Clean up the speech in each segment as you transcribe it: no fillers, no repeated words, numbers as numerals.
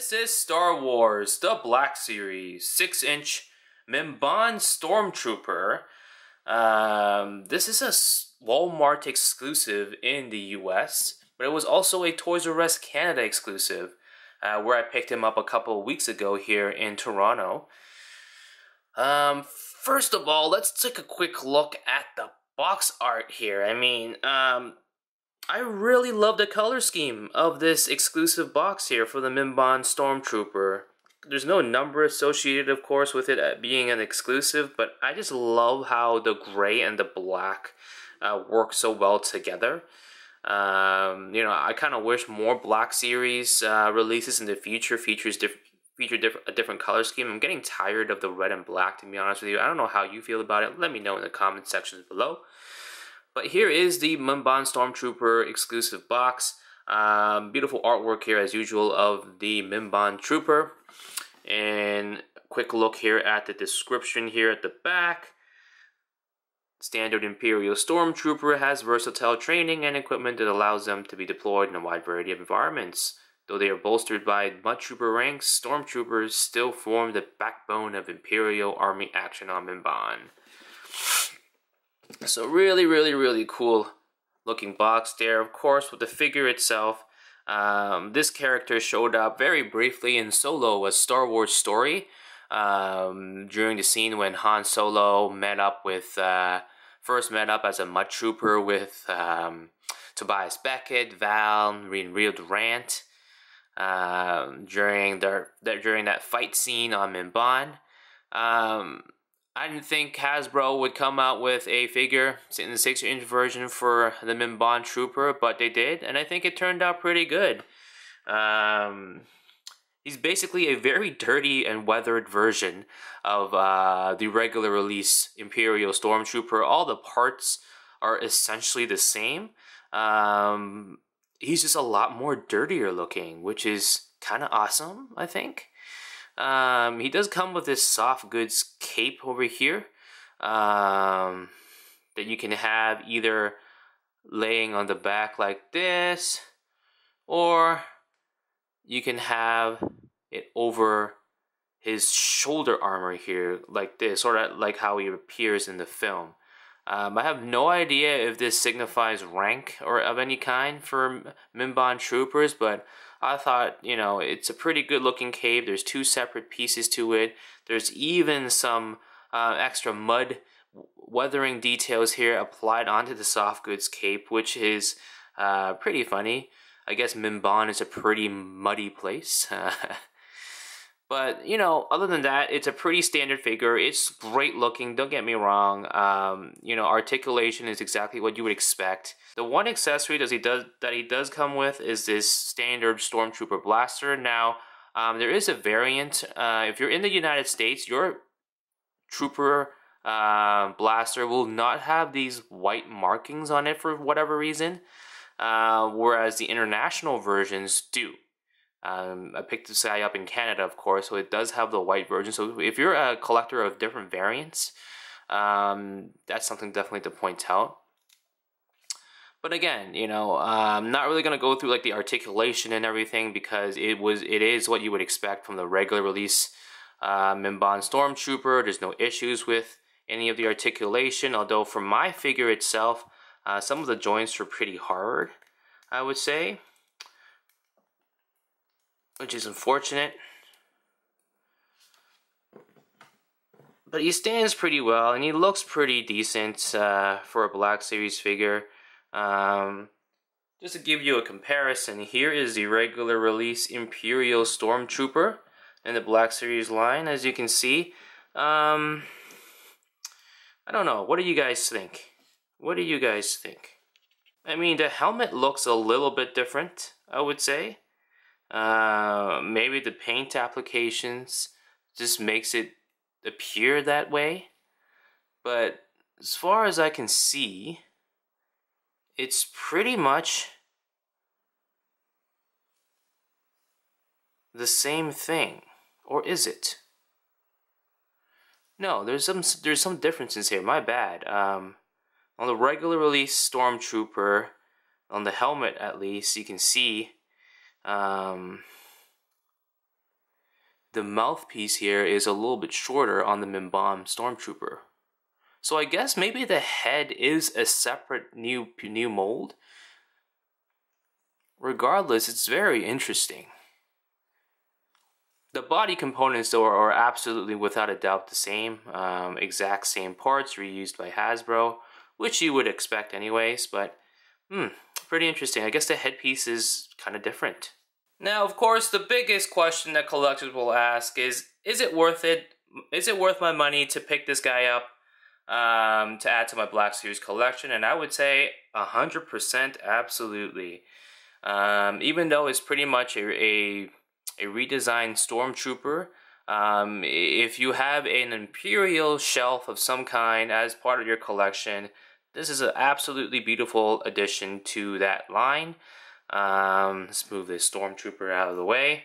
This is Star Wars, the Black Series, 6-inch Mimban Stormtrooper. This is a Walmart exclusive in the US, but it was also a Toys R Us Canada exclusive, where I picked him up a couple of weeks ago here in Toronto. First of all, let's take a quick look at the box art here. I really love the color scheme of this exclusive box here for the Mimban Stormtrooper. There's no number associated, of course, with it being an exclusive, but I just love how the gray and the black work so well together. I kind of wish more Black Series releases in the future feature a different color scheme. I'm getting tired of the red and black, to be honest with you. I don't know how you feel about it. Let me know in the comment sections below. But here is the Mimban Stormtrooper exclusive box. Beautiful artwork here as usual of the Mimban Trooper. And quick look here at the description here at the back. Standard Imperial Stormtrooper has versatile training and equipment that allows them to be deployed in a wide variety of environments. Though they are bolstered by Mudtrooper ranks, Stormtroopers still form the backbone of Imperial Army action on Mimban. So really cool looking box there. Of course, with the figure itself, this character showed up very briefly in Solo: A Star Wars Story, during the scene when Han Solo first met up as a mud trooper with Tobias Beckett, Val, and Rio Durant, during that fight scene on Mimban. I didn't think Hasbro would come out with a figure in the 6-inch version for the Mimban Trooper, but they did, and I think it turned out pretty good. He's basically a very dirty and weathered version of the regular release Imperial Stormtrooper. All the parts are essentially the same. He's just a lot more dirtier looking, which is kind of awesome, I think. He does come with this soft goods cape over here that you can have either laying on the back like this, or you can have it over his shoulder armor here like this, sort of like how he appears in the film. I have no idea if this signifies rank or of any kind for Mimban Troopers, but I thought, it's a pretty good looking cape. There's 2 separate pieces to it. There's even some extra mud weathering details here applied onto the soft goods cape, which is pretty funny. I guess Mimban is a pretty muddy place. But, other than that, it's a pretty standard figure. It's great looking, don't get me wrong. Articulation is exactly what you would expect. The one accessory that he does come with is this standard Stormtrooper Blaster. Now, there is a variant. If you're in the United States, your Trooper Blaster will not have these white markings on it for whatever reason, whereas the international versions do. I picked this guy up in Canada, of course, so it does have the white version. So if you're a collector of different variants, that's something definitely to point out. But again, I'm not really going to go through like the articulation and everything, because it is what you would expect from the regular release Mimban Stormtrooper. There's no issues with any of the articulation, although for my figure itself, some of the joints were pretty hard, I would say, which is unfortunate. But he stands pretty well, and he looks pretty decent for a Black Series figure. Just to give you a comparison, here is the regular release Imperial Stormtrooper in the Black Series line. As you can see, I don't know. What do you guys think? What do you guys think? The helmet looks a little bit different, I would say. Maybe the paint applications just makes it appear that way, but as far as I can see, it's pretty much the same thing. Or is it? No, there's some differences here. My bad. On the regular release Stormtrooper, on the helmet at least, you can see the mouthpiece here is a little bit shorter on the Mimban Stormtrooper. So I guess maybe the head is a separate new mold. Regardless, it's very interesting. The body components though are absolutely without a doubt the same. Exact same parts reused by Hasbro, which you would expect anyways, but pretty interesting. I guess the headpiece is kind of different. Now, of course, the biggest question that collectors will ask is it worth it? Is it worth my money to pick this guy up to add to my Black Series collection? And I would say 100% absolutely. Even though it's pretty much a redesigned Stormtrooper, if you have an Imperial shelf of some kind as part of your collection, this is an absolutely beautiful addition to that line. Let's move this Stormtrooper out of the way.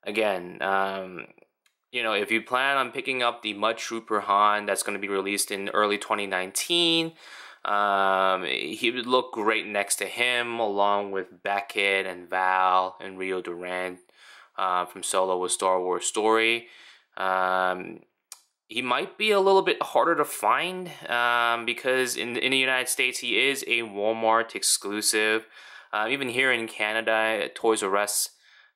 Again, you know, if you plan on picking up the Mud Trooper Han that's going to be released in early 2019, he would look great next to him, along with Beckett and Val and Rio Durant from Solo: A Star Wars Story. He might be a little bit harder to find because in the United States he is a Walmart exclusive. Even here in Canada, at Toys R Us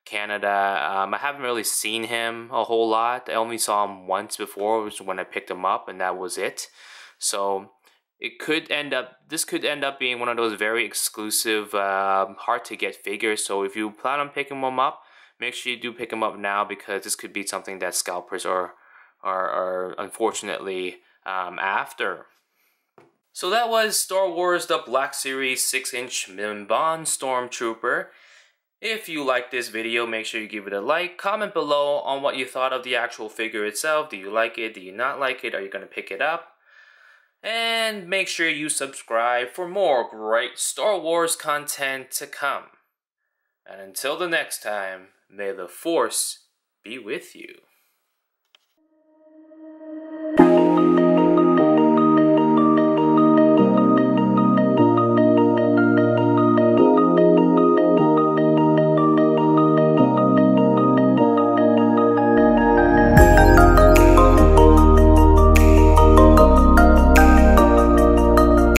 Canada, I haven't really seen him a whole lot. I only saw him once before, which was when I picked him up, and that was it. So this could end up being one of those very exclusive, hard to get figures. So if you plan on picking them up, make sure you do pick them up now, because this could be something that scalpers are unfortunately after. So that was Star Wars The Black Series 6-inch Mimban Stormtrooper. If you like this video, make sure you give it a like. Comment below on what you thought of the actual figure itself. Do you like it? Do you not like it? Are you going to pick it up? And make sure you subscribe for more great Star Wars content to come. And until the next time, may the Force be with you.